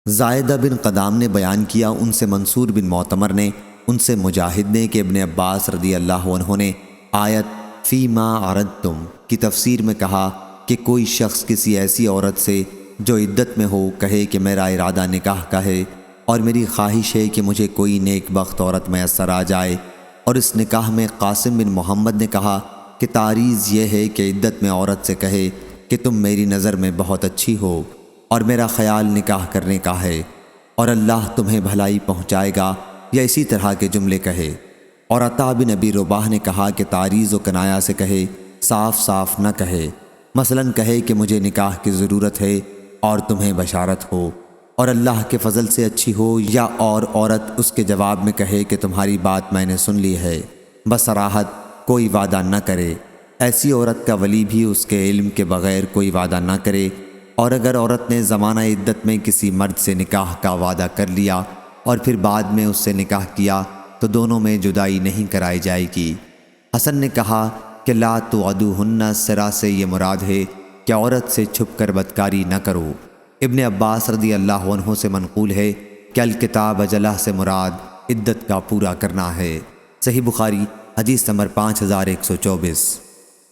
زائدہ بن قدام نے بیان کیا، ان سے منصور بن معتمر نے، ان سے مجاہد نے کہ ابن عباس رضی اللہ عنہ نے آیت فی ما عرضتم کی تفسیر میں کہا کہ کوئی شخص کسی ایسی عورت سے جو عدت میں ہو کہے کہ میرا ارادہ نکاح کا ہے اور میری خواہش ہے کہ مجھے کوئی نیک بخت عورت میسر آ جائے، اور اس نکاح میں قاسم بن محمد نے کہا کہ تعریض یہ ہے کہ عدت میں عورت سے کہے کہ تم میری نظر میں بہت اچھی ہو اور میرا خیال نکاح کرنے کا ہے اور اللہ تمہیں بھلائی پہنچائے گا، یا اسی طرح کے جملے کہے۔ اور عطا بن ابی رباح نے کہا کہ تعریض و کنایا سے کہے، صاف صاف نہ کہے، مثلاً کہے کہ مجھے نکاح کی ضرورت ہے اور تمہیں بشارت ہو اور اللہ کے فضل سے اچھی ہو، یا اور عورت اس کے جواب میں کہے کہ تمہاری بات میں نے سن لی ہے، بصراحت کوئی وعدہ نہ کرے۔ ایسی عورت کا ولی بھی اس کے علم کے بغیر کوئی وعدہ نہ کرے، اور اگر عورت نے زمانہ عدت میں کسی مرد سے نکاح کا وعدہ کر لیا اور پھر بعد میں اس سے نکاح کیا تو دونوں میں جدائی نہیں کرائی جائے گی۔ حسن نے کہا کہ لا تعدوہن سرا سے یہ مراد ہے کہ عورت سے چھپ کر بدکاری نہ کرو۔ ابن عباس رضی اللہ عنہ سے منقول ہے کہ الکتاب اجلہ سے مراد عدت کا پورا کرنا ہے۔ صحیح بخاری حدیث نمبر 5124۔